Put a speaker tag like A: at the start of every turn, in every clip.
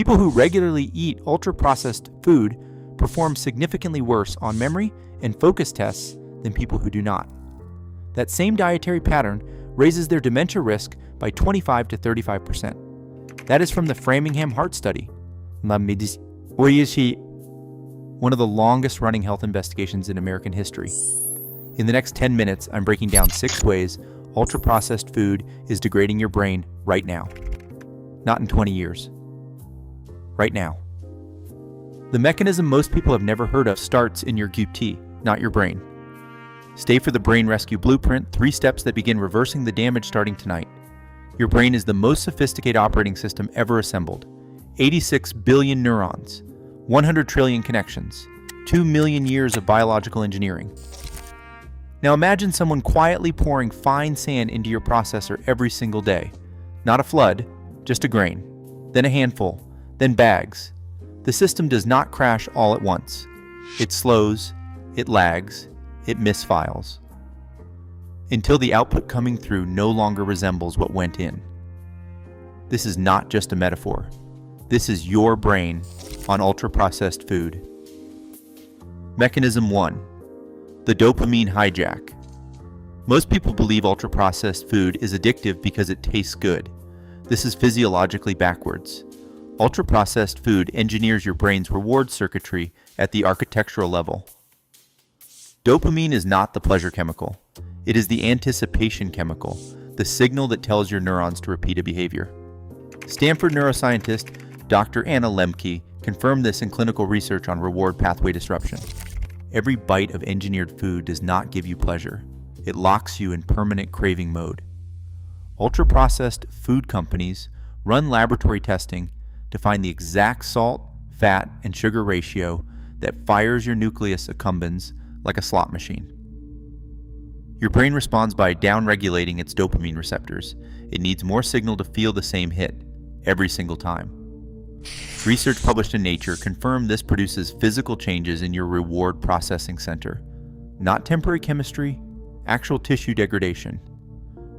A: People who regularly eat ultra-processed food perform significantly worse on memory and focus tests than people who do not. That same dietary pattern raises their dementia risk by 25 to 35%. That is from the Framingham Heart Study, one of the longest running health investigations in American history. In the next 10 minutes, I'm breaking down 6 ways ultra-processed food is degrading your brain right now. Not in 20 years. Right now. The mechanism most people have never heard of starts in your QT, not your brain. Stay for the Brain Rescue Blueprint, 3 steps that begin reversing the damage starting tonight. Your brain is the most sophisticated operating system ever assembled. 86 billion neurons, 100 trillion connections, 2 million years of biological engineering. Now imagine someone quietly pouring fine sand into your processor every single day. Not a flood, just a grain, then a handful, then bags. The system does not crash all at once. It slows, it lags, it misfiles, until the output coming through no longer resembles what went in. This is not just a metaphor. This is your brain on ultra-processed food. Mechanism 1. The dopamine hijack. Most people believe ultra-processed food is addictive because it tastes good. This is physiologically backwards. Ultra-processed food engineers your brain's reward circuitry at the architectural level. Dopamine is not the pleasure chemical. It is the anticipation chemical, the signal that tells your neurons to repeat a behavior. Stanford neuroscientist Dr. Anna Lembke confirmed this in clinical research on reward pathway disruption. Every bite of engineered food does not give you pleasure. It locks you in permanent craving mode. Ultra-processed food companies run laboratory testing to find the exact salt, fat, and sugar ratio that fires your nucleus accumbens like a slot machine. Your brain responds by downregulating its dopamine receptors. It needs more signal to feel the same hit every single time. Research published in Nature confirmed this produces physical changes in your reward processing center. Not temporary chemistry, actual tissue degradation.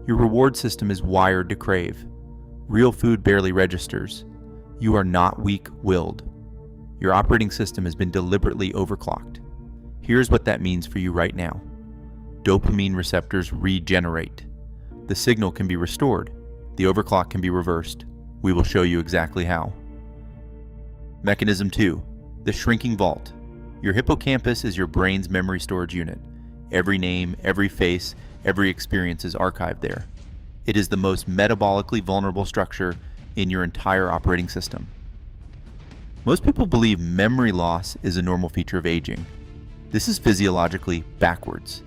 A: Your reward system is wired to crave. Real food barely registers. You are not weak-willed. Your operating system has been deliberately overclocked. Here's what that means for you right now. Dopamine receptors regenerate. The signal can be restored. The overclock can be reversed. We will show you exactly how. Mechanism 2. The shrinking vault. Your hippocampus is your brain's memory storage unit. Every name, every face, every experience is archived there. It is the most metabolically vulnerable structure in your entire operating system. Most people believe memory loss is a normal feature of aging. This is physiologically backwards.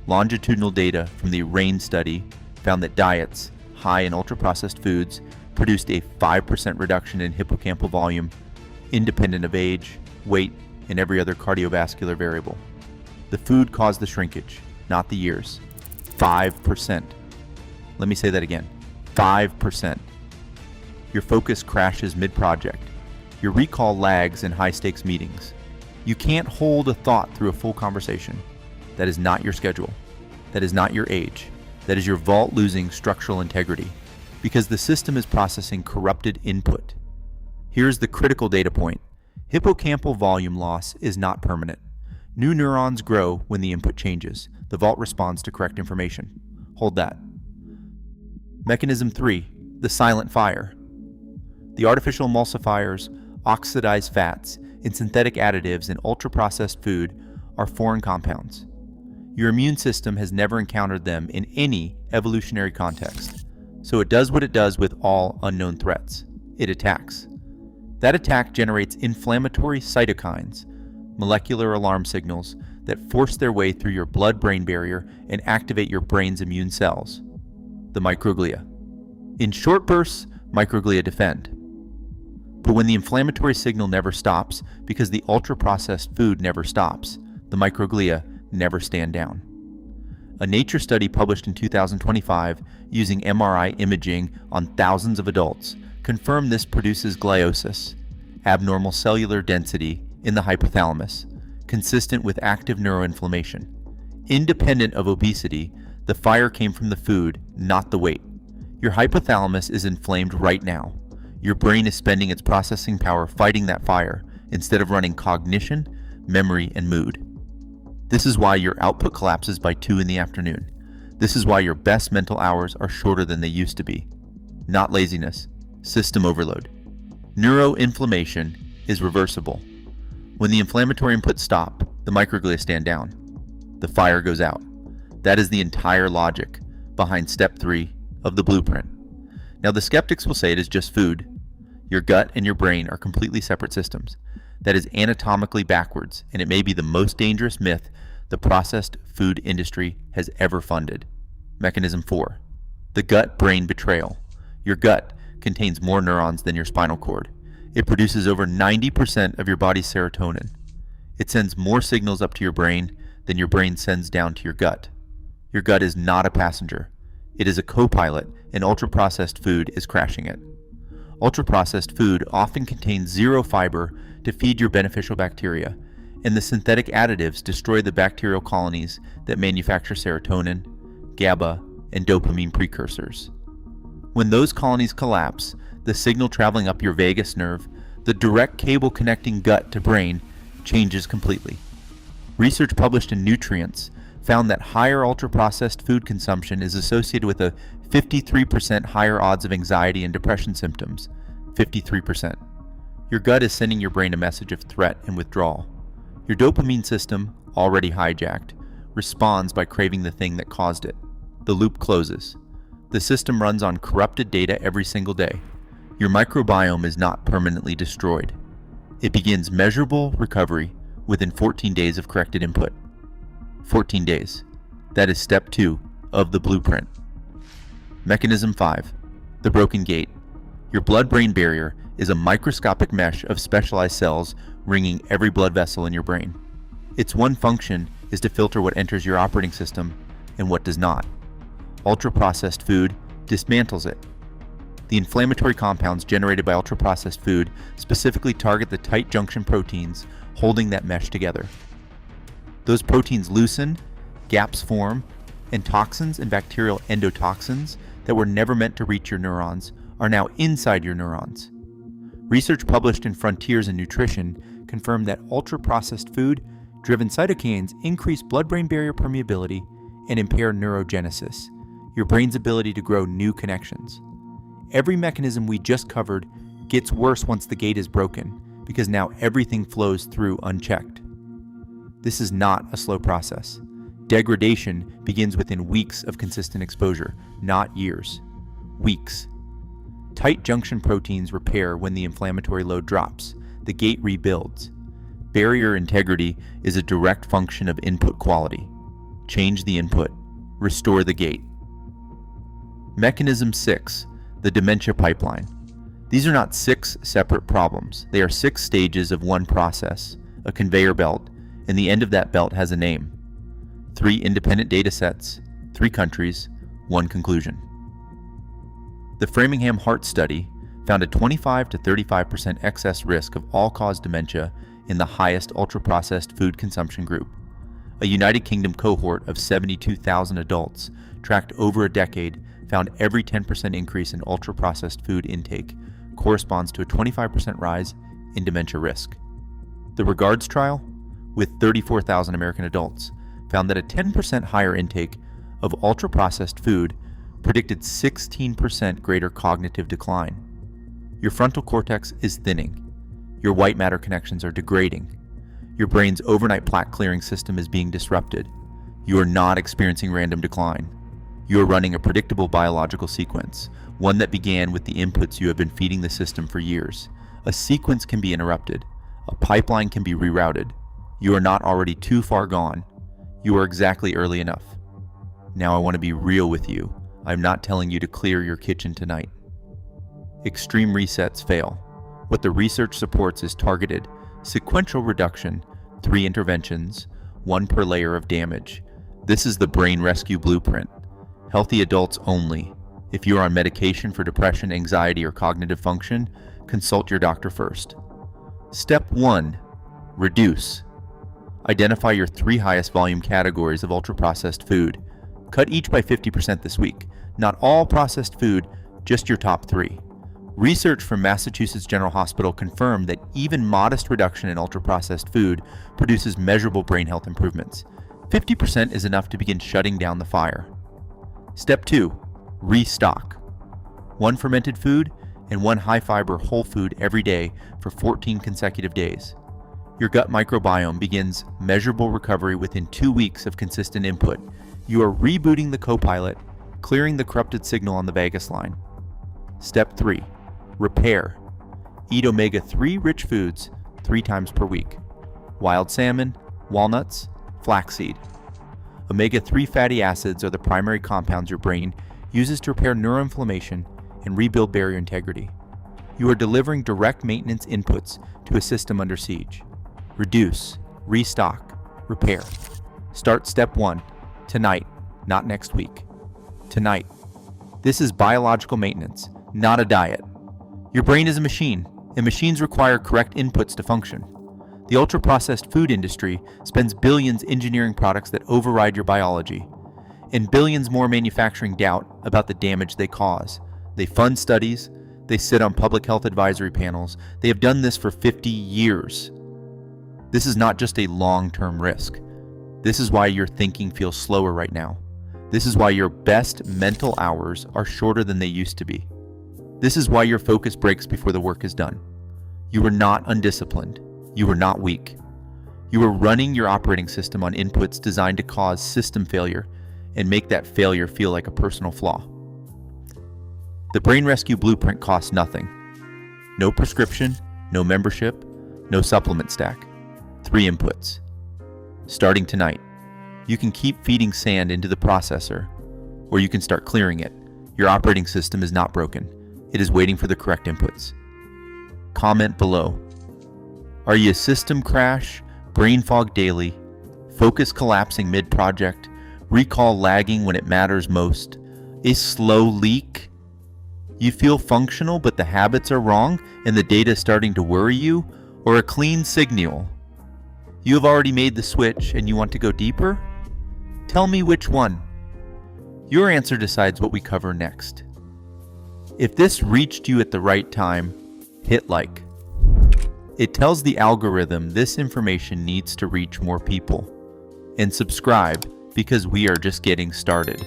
A: Longitudinal data from the Raine Study found that diets high in ultra-processed foods produced a 5% reduction in hippocampal volume, independent of age, weight, and every other cardiovascular variable. The food caused the shrinkage, not the years. 5%. Let me say that again. 5%. Your focus crashes mid-project. Your recall lags in high-stakes meetings. You can't hold a thought through a full conversation. That is not your schedule. That is not your age. That is your vault losing structural integrity, because the system is processing corrupted input. Here's the critical data point. Hippocampal volume loss is not permanent. New neurons grow when the input changes. The vault responds to correct information. Hold that. Mechanism 3. The silent fire. The artificial emulsifiers, oxidized fats, and synthetic additives in ultra-processed food are foreign compounds. Your immune system has never encountered them in any evolutionary context, so it does what it does with all unknown threats. It attacks. That attack generates inflammatory cytokines, molecular alarm signals that force their way through your blood-brain barrier and activate your brain's immune cells, the microglia. In short bursts, microglia defend. But when the inflammatory signal never stops, because the ultra-processed food never stops, the microglia never stand down. A Nature study published in 2025 using MRI imaging on thousands of adults confirmed this produces gliosis, abnormal cellular density in the hypothalamus, consistent with active neuroinflammation. Independent of obesity, the fire came from the food, not the weight. Your hypothalamus is inflamed right now. Your brain is spending its processing power fighting that fire instead of running cognition, memory, and mood. This is why your output collapses by 2 in the afternoon. This is why your best mental hours are shorter than they used to be. Not laziness, system overload. Neuroinflammation is reversible. When the inflammatory inputs stop, the microglia stand down. The fire goes out. That is the entire logic behind step 3 of the blueprint. Now, the skeptics will say it is just food. Your gut and your brain are completely separate systems. That is anatomically backwards, and it may be the most dangerous myth the processed food industry has ever funded. Mechanism 4. The gut-brain betrayal. Your gut contains more neurons than your spinal cord. It produces over 90% of your body's serotonin. It sends more signals up to your brain than your brain sends down to your gut. Your gut is not a passenger. It is a co-pilot, and ultra-processed food is crashing it. Ultra-processed food often contains zero fiber to feed your beneficial bacteria, and the synthetic additives destroy the bacterial colonies that manufacture serotonin, GABA, and dopamine precursors. When those colonies collapse, the signal traveling up your vagus nerve, the direct cable connecting gut to brain, changes completely. Research published in Nutrients found that higher ultra-processed food consumption is associated with a 53% higher odds of anxiety and depression symptoms. 53%. Your gut is sending your brain a message of threat and withdrawal. Your dopamine system, already hijacked, responds by craving the thing that caused it. The loop closes. The system runs on corrupted data every single day. Your microbiome is not permanently destroyed. It begins measurable recovery within 14 days of corrected input. 14 days. That is step 2 of the blueprint. Mechanism 5. The broken gate. Your blood-brain barrier is a microscopic mesh of specialized cells ringing every blood vessel in your brain. Its one function is to filter what enters your operating system and what does not. Ultra-processed food dismantles it. The inflammatory compounds generated by ultra-processed food specifically target the tight junction proteins holding that mesh together. Those proteins loosen, gaps form, and toxins and bacterial endotoxins that were never meant to reach your neurons are now inside your neurons. Research published in Frontiers in Nutrition confirmed that ultra-processed food-driven cytokines increase blood-brain barrier permeability and impair neurogenesis, your brain's ability to grow new connections. Every mechanism we just covered gets worse once the gate is broken, because now everything flows through unchecked. This is not a slow process. Degradation begins within weeks of consistent exposure, not years. Weeks. Tight junction proteins repair when the inflammatory load drops. The gate rebuilds. Barrier integrity is a direct function of input quality. Change the input. Restore the gate. Mechanism 6. The dementia pipeline. These are not 6 separate problems. They are 6 stages of one process, a conveyor belt, and the end of that belt has a name. 3 independent datasets, 3 countries, 1 conclusion. The Framingham Heart Study found a 25 to 35% excess risk of all-cause dementia in the highest ultra-processed food consumption group. A United Kingdom cohort of 72,000 adults tracked over a decade found every 10% increase in ultra-processed food intake corresponds to a 25% rise in dementia risk. The Regards trial, with 34,000 American adults, found that a 10% higher intake of ultra-processed food predicted 16% greater cognitive decline. Your frontal cortex is thinning. Your white matter connections are degrading. Your brain's overnight plaque clearing system is being disrupted. You are not experiencing random decline. You are running a predictable biological sequence, one that began with the inputs you have been feeding the system for years. A sequence can be interrupted. A pipeline can be rerouted. You are not already too far gone. You are exactly early enough. Now I want to be real with you. I'm not telling you to clear your kitchen tonight. Extreme resets fail. What the research supports is targeted, sequential reduction, 3 interventions, 1 per layer of damage. This is the brain rescue blueprint. Healthy adults only. If you are on medication for depression, anxiety, or cognitive function, consult your doctor first. Step 1. Reduce. Identify your 3 highest volume categories of ultra-processed food. Cut each by 50% this week. Not all processed food, just your top 3. Research from Massachusetts General Hospital confirmed that even modest reduction in ultra-processed food produces measurable brain health improvements. 50% is enough to begin shutting down the fire. Step 2. Restock. 1 fermented food and 1 high-fiber whole food every day for 14 consecutive days. Your gut microbiome begins measurable recovery within 2 weeks of consistent input. You are rebooting the co-pilot, clearing the corrupted signal on the vagus line. Step 3. Repair. Eat omega-3 rich foods 3 times per week. Wild salmon, walnuts, flaxseed. Omega-3 fatty acids are the primary compounds your brain uses to repair neuroinflammation and rebuild barrier integrity. You are delivering direct maintenance inputs to a system under siege. Reduce, restock, repair. Start step 1, tonight, not next week. Tonight. This is biological maintenance, not a diet. Your brain is a machine, and machines require correct inputs to function. The ultra-processed food industry spends billions engineering products that override your biology, and billions more manufacturing doubt about the damage they cause. They fund studies, they sit on public health advisory panels. They have done this for 50 years. This is not just a long-term risk. This is why your thinking feels slower right now. This is why your best mental hours are shorter than they used to be. This is why your focus breaks before the work is done. You are not undisciplined. You are not weak. You are running your operating system on inputs designed to cause system failure and make that failure feel like a personal flaw. The Brain Rescue Blueprint costs nothing. No prescription, no membership, no supplement stack. 3 inputs. Starting tonight, you can keep feeding sand into the processor, or you can start clearing it. Your operating system is not broken. It is waiting for the correct inputs. Comment below. Are you a system crash, brain fog daily, focus collapsing mid-project, recall lagging when it matters most, a slow leak? You feel functional but the habits are wrong and the data is starting to worry you, or a clean signal? You have already made the switch and you want to go deeper? Tell me which one. Your answer decides what we cover next. If this reached you at the right time, hit like. It tells the algorithm this information needs to reach more people. And subscribe because we are just getting started.